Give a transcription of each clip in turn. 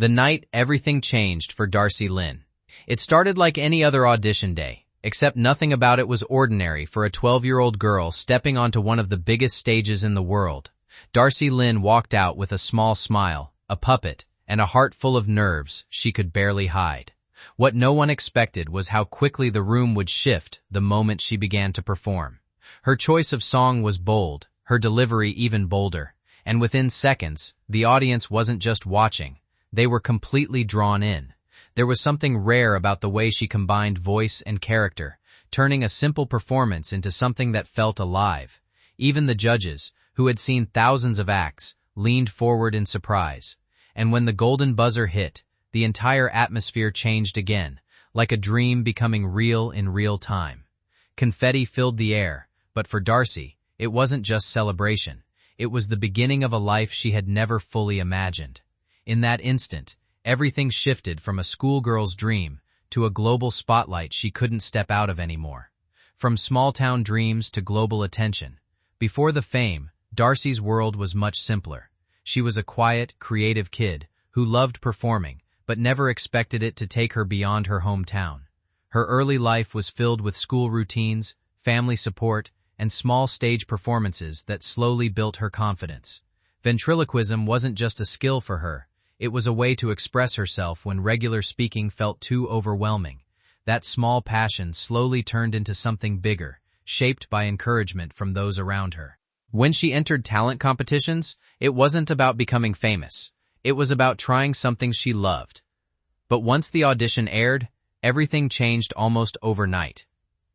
The night everything changed for Darci Lynne. It started like any other audition day, except nothing about it was ordinary for a 12-year-old girl stepping onto one of the biggest stages in the world. Darci Lynne walked out with a small smile, a puppet, and a heart full of nerves she could barely hide. What no one expected was how quickly the room would shift the moment she began to perform. Her choice of song was bold, her delivery even bolder, and within seconds, the audience wasn't just watching, they were completely drawn in. There was something rare about the way she combined voice and character, turning a simple performance into something that felt alive. Even the judges, who had seen thousands of acts, leaned forward in surprise. And when the golden buzzer hit, the entire atmosphere changed again, like a dream becoming real in real time. Confetti filled the air, but for Darci, it wasn't just celebration. It was the beginning of a life she had never fully imagined. In that instant, everything shifted from a schoolgirl's dream to a global spotlight she couldn't step out of anymore. From small-town dreams to global attention. Before the fame, Darci's world was much simpler. She was a quiet, creative kid who loved performing, but never expected it to take her beyond her hometown. Her early life was filled with school routines, family support, and small stage performances that slowly built her confidence. Ventriloquism wasn't just a skill for her. It was a way to express herself when regular speaking felt too overwhelming. That small passion slowly turned into something bigger, shaped by encouragement from those around her. When she entered talent competitions, it wasn't about becoming famous. It was about trying something she loved. But once the audition aired, everything changed almost overnight.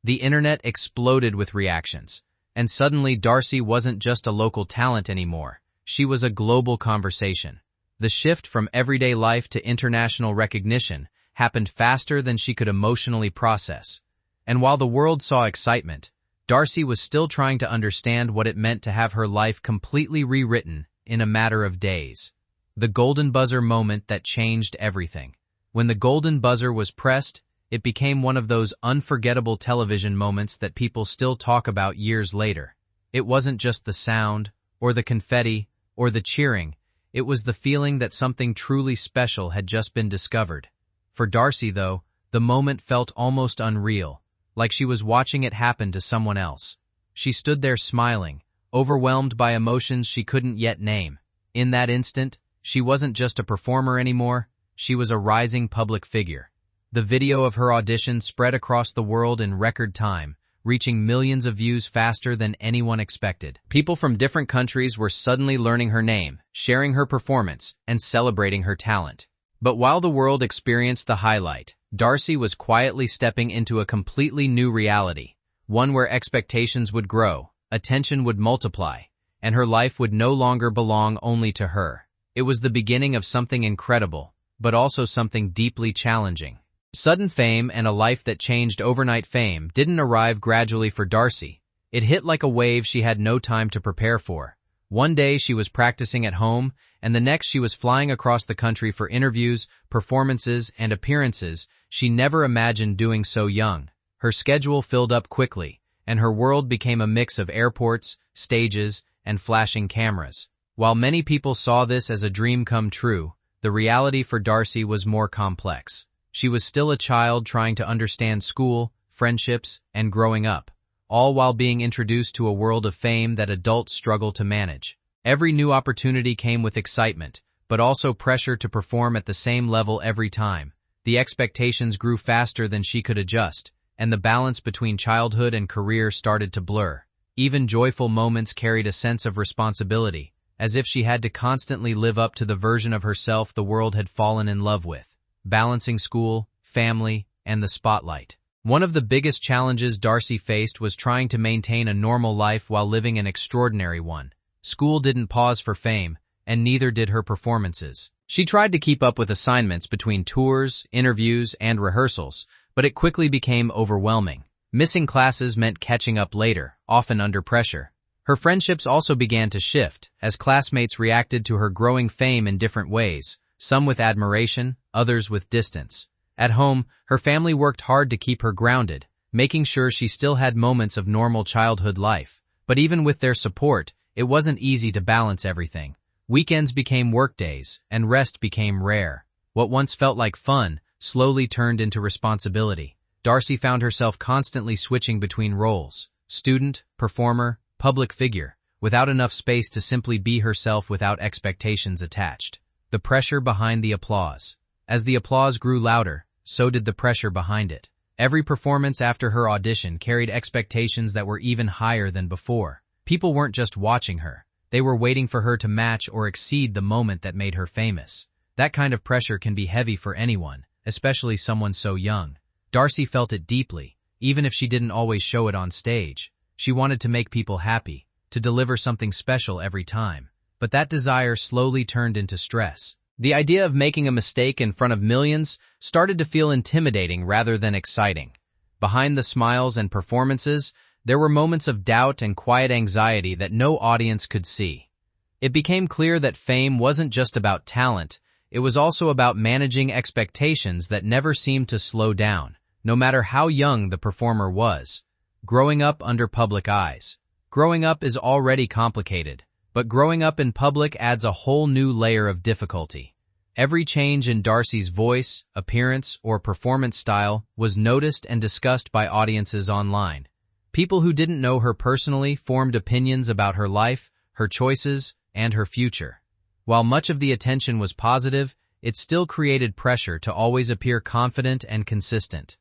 The internet exploded with reactions, and suddenly Darci wasn't just a local talent anymore. She was a global conversation. The shift from everyday life to international recognition happened faster than she could emotionally process. And while the world saw excitement, Darci was still trying to understand what it meant to have her life completely rewritten in a matter of days. The golden buzzer moment that changed everything. When the golden buzzer was pressed, it became one of those unforgettable television moments that people still talk about years later. It wasn't just the sound, or the confetti, or the cheering. It was the feeling that something truly special had just been discovered. For Darci, though, the moment felt almost unreal, like she was watching it happen to someone else. She stood there smiling, overwhelmed by emotions she couldn't yet name. In that instant, she wasn't just a performer anymore, she was a rising public figure. The video of her audition spread across the world in record time, reaching millions of views faster than anyone expected. People from different countries were suddenly learning her name, sharing her performance, and celebrating her talent. But while the world experienced the highlight, Darci was quietly stepping into a completely new reality, one where expectations would grow, attention would multiply, and her life would no longer belong only to her. It was the beginning of something incredible, but also something deeply challenging. Sudden fame and a life that changed overnight fame didn't arrive gradually for Darci. It hit like a wave she had no time to prepare for. One day she was practicing at home, and the next she was flying across the country for interviews, performances, and appearances she never imagined doing so young. Her schedule filled up quickly, and her world became a mix of airports, stages, and flashing cameras. While many people saw this as a dream come true, the reality for Darci was more complex. She was still a child trying to understand school, friendships, and growing up, all while being introduced to a world of fame that adults struggle to manage. Every new opportunity came with excitement, but also pressure to perform at the same level every time. The expectations grew faster than she could adjust, and the balance between childhood and career started to blur. Even joyful moments carried a sense of responsibility, as if she had to constantly live up to the version of herself the world had fallen in love with. Balancing school, family, and the spotlight. One of the biggest challenges Darci faced was trying to maintain a normal life while living an extraordinary one. School didn't pause for fame, and neither did her performances. She tried to keep up with assignments between tours, interviews, and rehearsals, but it quickly became overwhelming. Missing classes meant catching up later, often under pressure. Her friendships also began to shift, as classmates reacted to her growing fame in different ways, some with admiration, others with distance. At home, her family worked hard to keep her grounded, making sure she still had moments of normal childhood life. But even with their support, it wasn't easy to balance everything. Weekends became workdays, and rest became rare. What once felt like fun slowly turned into responsibility. Darci found herself constantly switching between roles: student, performer, public figure, without enough space to simply be herself without expectations attached. The pressure behind the applause. As the applause grew louder, so did the pressure behind it. Every performance after her audition carried expectations that were even higher than before. People weren't just watching her. They were waiting for her to match or exceed the moment that made her famous. That kind of pressure can be heavy for anyone, especially someone so young. Darci felt it deeply, even if she didn't always show it on stage. She wanted to make people happy, to deliver something special every time. But that desire slowly turned into stress. The idea of making a mistake in front of millions started to feel intimidating rather than exciting. Behind the smiles and performances, there were moments of doubt and quiet anxiety that no audience could see. It became clear that fame wasn't just about talent, it was also about managing expectations that never seemed to slow down, no matter how young the performer was. Growing up under public eyes. Growing up is already complicated, but growing up in public adds a whole new layer of difficulty. Every change in Darci's voice, appearance, or performance style was noticed and discussed by audiences online. People who didn't know her personally formed opinions about her life, her choices, and her future. While much of the attention was positive, it still created pressure to always appear confident and consistent.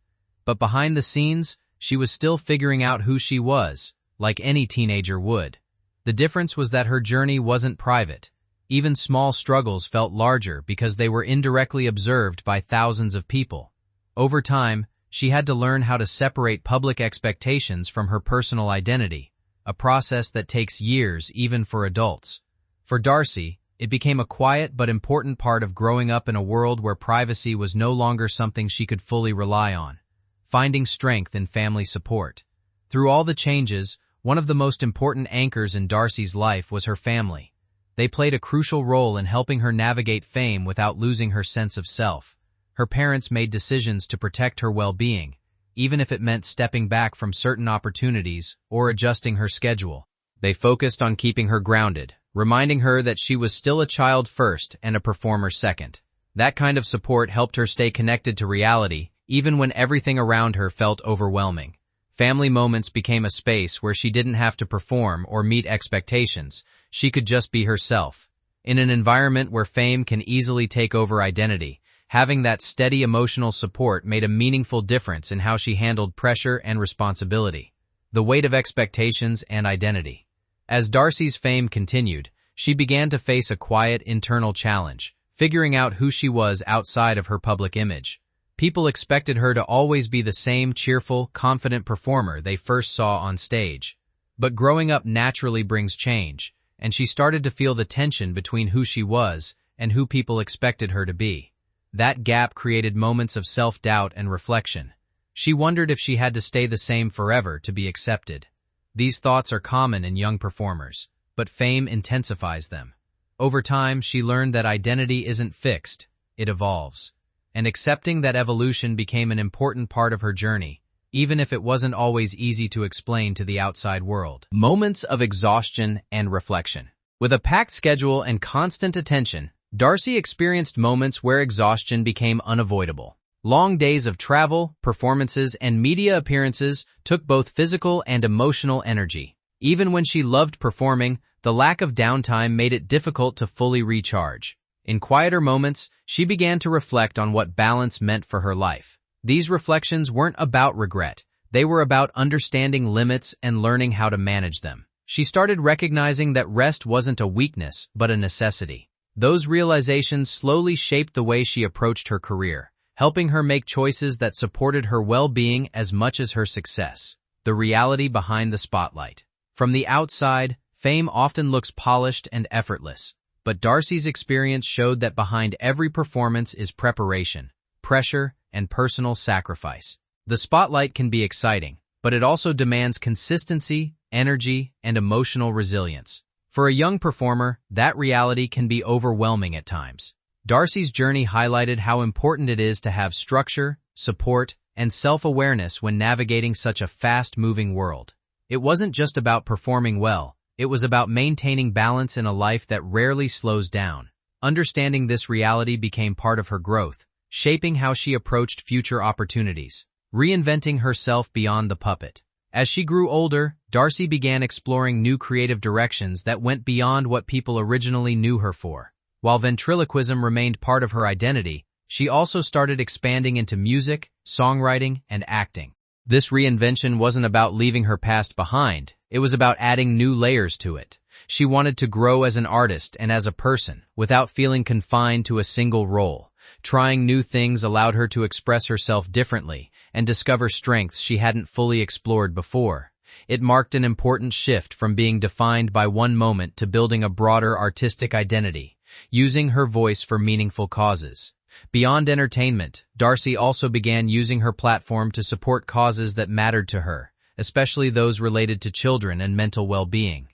But behind the scenes, she was still figuring out who she was, like any teenager would. The difference was that her journey wasn't private. Even small struggles felt larger because they were indirectly observed by thousands of people. Over time, she had to learn how to separate public expectations from her personal identity, a process that takes years even for adults. For Darci, it became a quiet but important part of growing up in a world where privacy was no longer something she could fully rely on. Finding strength in family support. Through all the changes, one of the most important anchors in Darci's life was her family. They played a crucial role in helping her navigate fame without losing her sense of self. Her parents made decisions to protect her well-being, even if it meant stepping back from certain opportunities or adjusting her schedule. They focused on keeping her grounded, reminding her that she was still a child first and a performer second. That kind of support helped her stay connected to reality, even when everything around her felt overwhelming. Family moments became a space where she didn't have to perform or meet expectations. She could just be herself. In an environment where fame can easily take over identity, having that steady emotional support made a meaningful difference in how she handled pressure and responsibility. The weight of expectations and identity. As Darci's fame continued, she began to face a quiet internal challenge, figuring out who she was outside of her public image. People expected her to always be the same cheerful, confident performer they first saw on stage. But growing up naturally brings change, and she started to feel the tension between who she was and who people expected her to be. That gap created moments of self-doubt and reflection. She wondered if she had to stay the same forever to be accepted. These thoughts are common in young performers, but fame intensifies them. Over time, she learned that identity isn't fixed, it evolves. And accepting that evolution became an important part of her journey, even if it wasn't always easy to explain to the outside world. Moments of exhaustion and reflection. With a packed schedule and constant attention, Darci experienced moments where exhaustion became unavoidable. Long days of travel, performances, and media appearances took both physical and emotional energy. Even when she loved performing, the lack of downtime made it difficult to fully recharge. In quieter moments, she began to reflect on what balance meant for her life. These reflections weren't about regret. They were about understanding limits and learning how to manage them. She started recognizing that rest wasn't a weakness, but a necessity. Those realizations slowly shaped the way she approached her career, helping her make choices that supported her well-being as much as her success. The reality behind the spotlight. From the outside, fame often looks polished and effortless, but Darci's experience showed that behind every performance is preparation, pressure, and personal sacrifice. The spotlight can be exciting, but it also demands consistency, energy, and emotional resilience. For a young performer, that reality can be overwhelming at times. Darci's journey highlighted how important it is to have structure, support, and self-awareness when navigating such a fast-moving world. It wasn't just about performing well, it was about maintaining balance in a life that rarely slows down. Understanding this reality became part of her growth, shaping how she approached future opportunities, reinventing herself beyond the puppet. As she grew older, Darci began exploring new creative directions that went beyond what people originally knew her for. While ventriloquism remained part of her identity, she also started expanding into music, songwriting, and acting. This reinvention wasn't about leaving her past behind, it was about adding new layers to it. She wanted to grow as an artist and as a person, without feeling confined to a single role. Trying new things allowed her to express herself differently and discover strengths she hadn't fully explored before. It marked an important shift from being defined by one moment to building a broader artistic identity, using her voice for meaningful causes. Beyond entertainment, Darci also began using her platform to support causes that mattered to her, especially those related to children and mental well-being.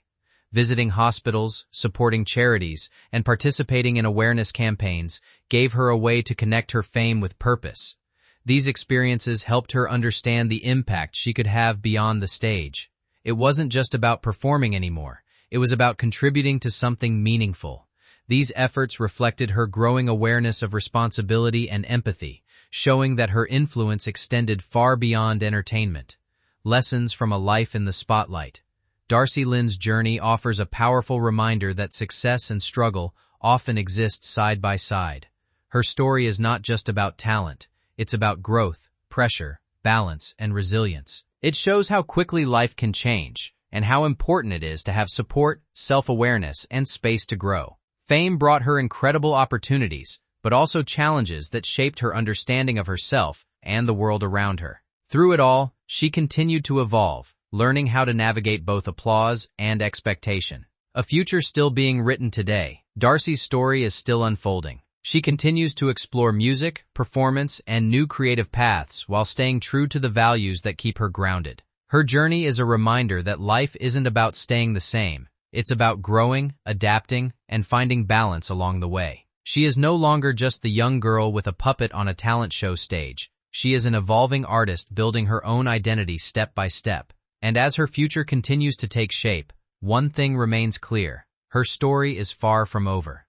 Visiting hospitals, supporting charities, and participating in awareness campaigns gave her a way to connect her fame with purpose. These experiences helped her understand the impact she could have beyond the stage. It wasn't just about performing anymore, it was about contributing to something meaningful. These efforts reflected her growing awareness of responsibility and empathy, showing that her influence extended far beyond entertainment. Lessons from a life in the spotlight. Darci Lynne's journey offers a powerful reminder that success and struggle often exist side by side. Her story is not just about talent, it's about growth, pressure, balance, and resilience. It shows how quickly life can change, and how important it is to have support, self-awareness, and space to grow. Fame brought her incredible opportunities, but also challenges that shaped her understanding of herself and the world around her. Through it all, she continued to evolve, learning how to navigate both applause and expectation. A future still being written today, Darci's story is still unfolding. She continues to explore music, performance, and new creative paths while staying true to the values that keep her grounded. Her journey is a reminder that life isn't about staying the same. It's about growing, adapting, and finding balance along the way. She is no longer just the young girl with a puppet on a talent show stage. She is an evolving artist building her own identity step by step. And as her future continues to take shape, one thing remains clear: her story is far from over.